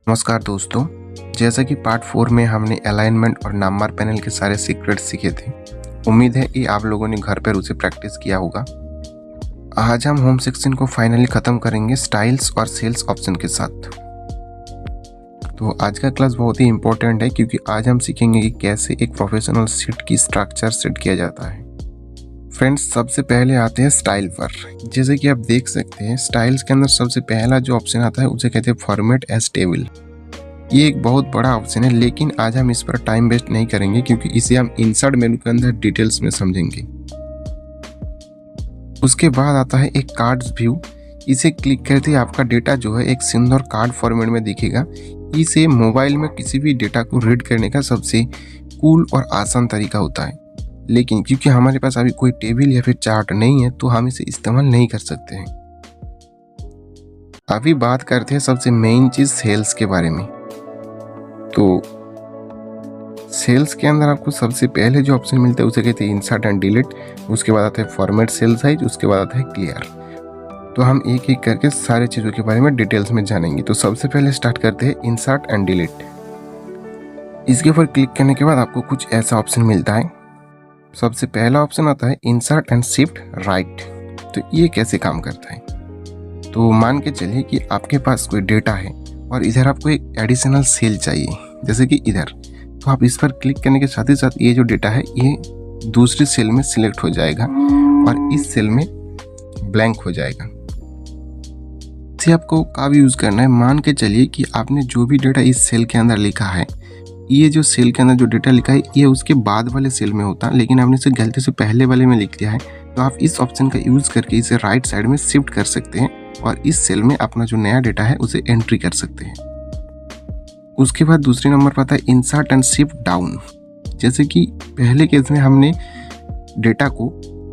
नमस्कार दोस्तों। जैसा कि पार्ट 4 में हमने अलाइनमेंट और नंबर पैनल के सारे सीक्रेट्स सीखे थे। उम्मीद है कि आप लोगों ने घर पर उसे प्रैक्टिस किया होगा। आज हम होम सेक्शन को फाइनली ख़त्म करेंगे स्टाइल्स और सेल्स ऑप्शन के साथ। तो आज का क्लास बहुत ही इम्पोर्टेंट है क्योंकि आज हम सीखेंगे कि कैसे एक प्रोफेशनल शीट की स्ट्रक्चर सेट किया जाता है। फ्रेंड्स, सबसे पहले आते हैं स्टाइल पर। जैसे कि आप देख सकते हैं स्टाइल्स के अंदर सबसे पहला जो ऑप्शन आता है उसे कहते हैं फॉर्मेट एज टेबल। ये एक बहुत बड़ा ऑप्शन है, लेकिन आज हम इस पर टाइम वेस्ट नहीं करेंगे क्योंकि इसे हम इंसर्ट मेनू के अंदर डिटेल्स में समझेंगे। उसके बाद आता है एक कार्ड्स व्यू। इसे क्लिक करते ही आपका डेटा जो है एक सुंदर कार्ड फॉर्मेट में दिखेगा। इसे मोबाइल में किसी भी डेटा को रीड करने का सबसे कूल और आसान तरीका होता है, लेकिन क्योंकि हमारे पास अभी कोई टेबल या फिर चार्ट नहीं है तो हम इसे इस्तेमाल नहीं कर सकते हैं। अभी बात करते हैं सबसे मेन चीज सेल्स के बारे में। तो सेल्स के अंदर आपको सबसे पहले जो ऑप्शन मिलता है उसे कहते हैं इंसर्ट एंड डिलीट। उसके बाद आता है फॉर्मेट सेल साइज, उसके बाद आता है क्लियर। तो हम एक एक करके सारे चीज़ों के बारे में डिटेल्स में जानेंगे। तो सबसे पहले स्टार्ट करते हैं इंसर्ट एंड डिलीट। इसके ऊपर क्लिक करने के बाद आपको कुछ ऐसा ऑप्शन मिलता है। सबसे पहला ऑप्शन आता है इंसर्ट एंड शिफ्ट राइट। तो ये कैसे काम करता है? तो मान के चलिए कि आपके पास कोई डेटा है और इधर आपको एक एडिशनल सेल चाहिए, जैसे कि इधर। तो आप इस पर क्लिक करने के साथ ही साथ ये जो डेटा है ये दूसरी सेल में सिलेक्ट हो जाएगा और इस सेल में ब्लैंक हो जाएगा। इसे आपको कब यूज करना है? मान के चलिए कि आपने जो भी डेटा इस सेल के अंदर लिखा है, ये जो सेल के अंदर जो डेटा लिखा है ये उसके बाद वाले सेल में होता है, लेकिन आपने इसे गलती से पहले वाले में लिख दिया है। तो आप इस ऑप्शन का यूज करके इसे राइट साइड में शिफ्ट कर सकते हैं और इस सेल में अपना जो नया डेटा है उसे एंट्री कर सकते हैं। उसके बाद दूसरे नंबर पर आता है इंसर्ट एंड शिफ्ट डाउन। जैसे कि पहले केस में हमने डेटा को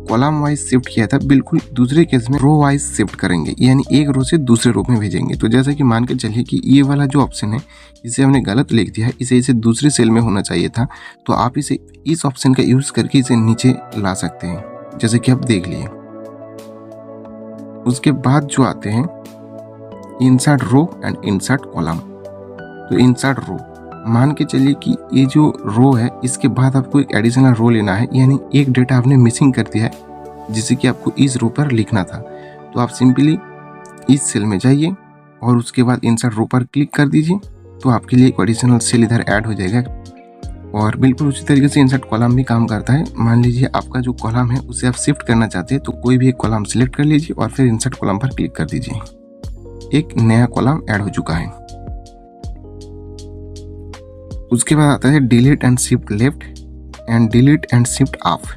कॉलम वाइज शिफ्ट किया था, बिल्कुल दूसरे केस में रो वाइज शिफ्ट करेंगे, यानी एक रो से दूसरे रो में भेजेंगे। तो जैसे कि मान के चलिए कि ये वाला जो ऑप्शन है इसे हमने गलत लिख दिया है, इसे दूसरे सेल में होना चाहिए था। तो आप इसे इस ऑप्शन का यूज करके इसे नीचे ला सकते हैं, जैसे कि आप देख लिए। उसके बाद जो आते हैं insert row and insert column. तो इंसर्ट रो, मान के चलिए कि ये जो रो है इसके बाद आपको एक एडिशनल रो लेना है, यानी एक डेटा आपने मिसिंग कर दिया है जिसे कि आपको इस रो पर लिखना था। तो आप सिंपली इस सेल में जाइए और उसके बाद इंसर्ट रो पर क्लिक कर दीजिए, तो आपके लिए एक एडिशनल सेल इधर ऐड हो जाएगा। और बिल्कुल उसी तरीके से इंसर्ट कॉलम भी काम करता है। मान लीजिए आपका जो कॉलम है उसे आप शिफ्ट करना चाहते हैं, तो कोई भी एक कॉलम सिलेक्ट कर लीजिए और फिर इंसर्ट कॉलम पर क्लिक कर दीजिए। एक नया कॉलम ऐड हो चुका है। उसके बाद आता है delete and shift left and delete and shift of.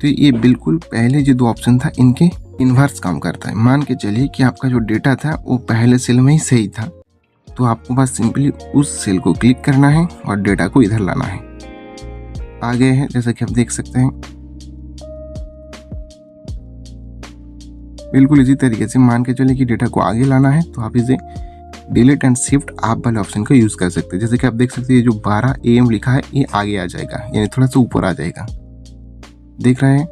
तो ये बिल्कुल पहले जो दो ऑप्शन था इनके इन्वर्स काम करता है। मान के चलिए कि आपका जो डेटा था वो पहले सेल में ही सही था, तो आपको बस सिंपली उस सेल को क्लिक करना है और डेटा को इधर लाना है। आगे है जैसा कि आप देख सकते हैं, बिल्कुल इसी तरीके से मान के चलिए कि डेटा को आगे लाना है तो आप इसे डिलीट एंड शिफ्ट आप वाले ऑप्शन का यूज कर सकते हैं। जैसे कि आप देख सकते हैं ये जो 12 AM लिखा है ये आगे आ जाएगा, यानी थोड़ा सा ऊपर आ जाएगा। देख रहे हैं?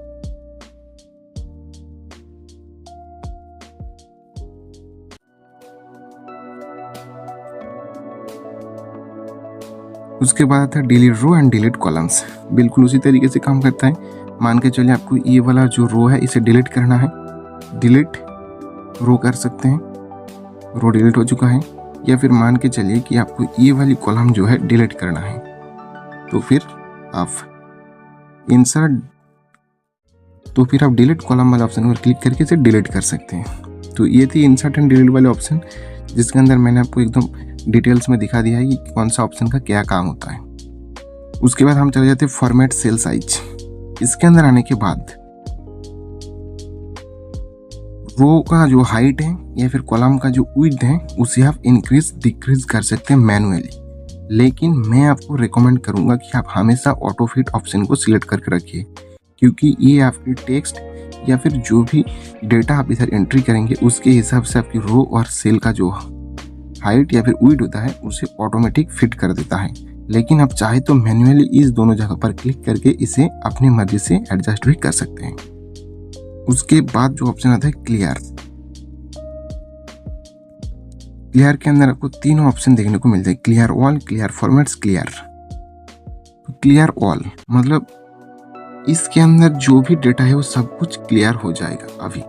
उसके बाद आता है delete row and delete columns. बिल्कुल उसी तरीके से काम करता है। मान के चलिए आपको ये वाला जो रो है इसे डिलीट करना है, डिलीट रो कर सकते हैं, रो डिलीट हो चुका है। या फिर मान के चलिए कि आपको ये वाली कॉलम जो है डिलीट करना है, तो फिर आप डिलीट कॉलम वाले ऑप्शन पर क्लिक करके इसे डिलीट कर सकते हैं। तो ये थी इंसर्ट एंड डिलीट वाले ऑप्शन, जिसके अंदर मैंने आपको एकदम डिटेल्स में दिखा दिया है कि कौन सा ऑप्शन का क्या काम होता है। उसके बाद हम चले जाते हैं फॉर्मेट सेल साइज। इसके अंदर आने के बाद रो का जो हाइट है या फिर कॉलम का जो विड्थ है उसे आप इंक्रीज डिक्रीज कर सकते हैं मैनुअली, लेकिन मैं आपको रिकमेंड करूंगा कि आप हमेशा ऑटो फिट ऑप्शन को सिलेक्ट करके रखिए, क्योंकि ये आपकी टेक्स्ट या फिर जो भी डेटा आप इधर एंट्री करेंगे उसके हिसाब से आपकी रो और सेल का जो हाइट या फिर विड्थ होता है उसे ऑटोमेटिक फिट कर देता है। लेकिन आप चाहे तो मैन्युअली इस दोनों जगह पर क्लिक करके इसे अपनी मर्जी से एडजस्ट भी कर सकते हैं। उसके बाद जो ऑप्शन आता है क्लियर, क्लियर के अंदर आपको तीनों ऑप्शन देखने को मिलते हैं, clear all, clear formats, clear. तो क्लियर ऑल मतलब इसके अंदर जो भी डेटा है वो सब कुछ क्लियर हो जाएगा अभी।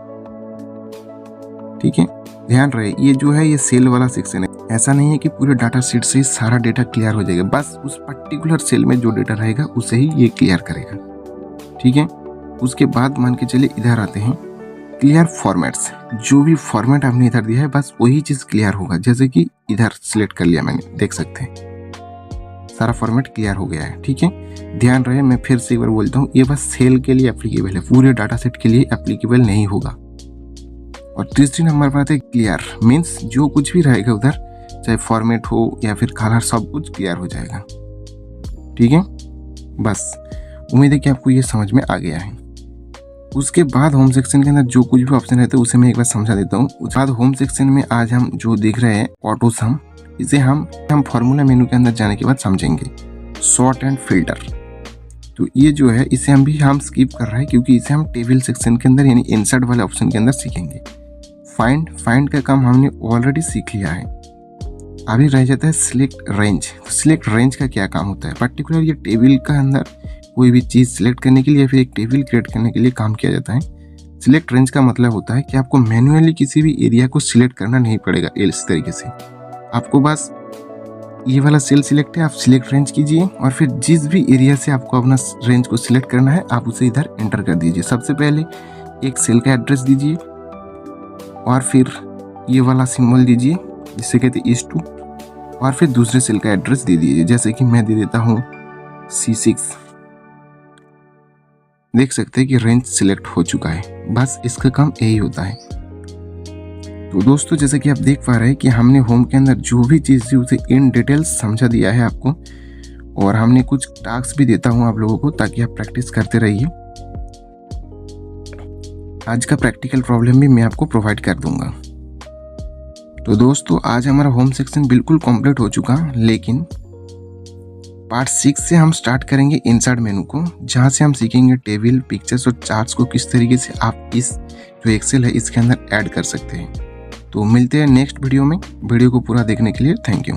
ठीक है, ध्यान रहे ये जो है ये सेल वाला सेक्शन है। ऐसा नहीं है कि पूरे डाटा शीट से सारा डेटा क्लियर हो जाएगा, बस उस पर्टिकुलर सेल में जो डेटा रहेगा उसे ही ये क्लियर करेगा। ठीक है, उसके बाद मान के चलिए इधर आते हैं क्लियर फॉर्मेट्स। जो भी फॉर्मेट आपने इधर दिया है बस वही चीज क्लियर होगा। जैसे कि इधर सिलेक्ट कर लिया मैंने, देख सकते हैं सारा फॉर्मेट क्लियर हो गया है। ठीक है, ध्यान रहे मैं फिर से एक बार बोलता हूँ, ये बस सेल के लिए एप्लीकेबल है, पूरे डाटा सेट के लिए एप्लीकेबल नहीं होगा। और तीसरी नंबर पर आते हैं क्लियर, मीन्स जो कुछ भी रहेगा उधर, चाहे फॉर्मेट हो या फिर कलर, सब कुछ क्लियर हो जाएगा। ठीक है, बस उम्मीद है कि आपको ये समझ में आ गया है। उसके बाद होम सेक्शन के अंदर जो कुछ भी ऑप्शन रहते हैं उसे मैं एक बार समझा देता हूँ। उसके बाद होम सेक्शन में आज हम जो देख रहे हैं ऑटो सम, इसे हम फॉर्मूला मेनू के अंदर जाने के बाद समझेंगे। सॉर्ट एंड फिल्टर, तो ये जो है इसे हम स्किप कर रहे हैं क्योंकि इसे हम टेबल सेक्शन के अंदर यानी इंसर्ट वाले ऑप्शन के अंदर सीखेंगे। फाइंड का काम हमने ऑलरेडी सीख लिया है। अभी रह जाता है सिलेक्ट रेंज। सिलेक्ट रेंज का क्या काम होता है, पर्टिकुलर ये टेबल का अंदर कोई भी चीज़ सिलेक्ट करने के लिए या फिर एक टेबल क्रिएट करने के लिए काम किया जाता है। सिलेक्ट रेंज का मतलब होता है कि आपको मैन्युअली किसी भी एरिया को सिलेक्ट करना नहीं पड़ेगा। इस तरीके से आपको बस ये वाला सेल सिलेक्ट है, आप सिलेक्ट रेंज कीजिए और फिर जिस भी एरिया से आपको अपना रेंज को सिलेक्ट करना है आप उसे इधर एंटर कर दीजिए। सबसे पहले एक सेल का एड्रेस दीजिए और फिर ये वाला सिंबल दीजिए जिसे कहते हैं इस टू, और फिर दूसरे सेल का एड्रेस दे दीजिए। जैसे कि मैं दे देता हूँ C6। देख सकते हैं कि रेंज सिलेक्ट हो चुका है। बस इसका काम यही होता है। तो दोस्तों जैसे कि आप देख पा रहे हैं कि हमने होम के अंदर जो भी चीज़ थी उसे इन डिटेल्स समझा दिया है आपको, और हमने कुछ टास्क भी देता हूं आप लोगों को ताकि आप प्रैक्टिस करते रहिए। आज का प्रैक्टिकल प्रॉब्लम भी मैं आपको प्रोवाइड कर दूंगा। तो दोस्तों आज हमारा होम सेक्शन बिल्कुल कंप्लीट हो चुका, लेकिन पार्ट 6 से हम स्टार्ट करेंगे इंसर्ट मेनू को, जहां से हम सीखेंगे टेबल, पिक्चर्स और चार्ट्स को किस तरीके से आप इस जो एक्सेल है इसके अंदर ऐड कर सकते हैं। तो मिलते हैं नेक्स्ट वीडियो में। वीडियो को पूरा देखने के लिए थैंक यू।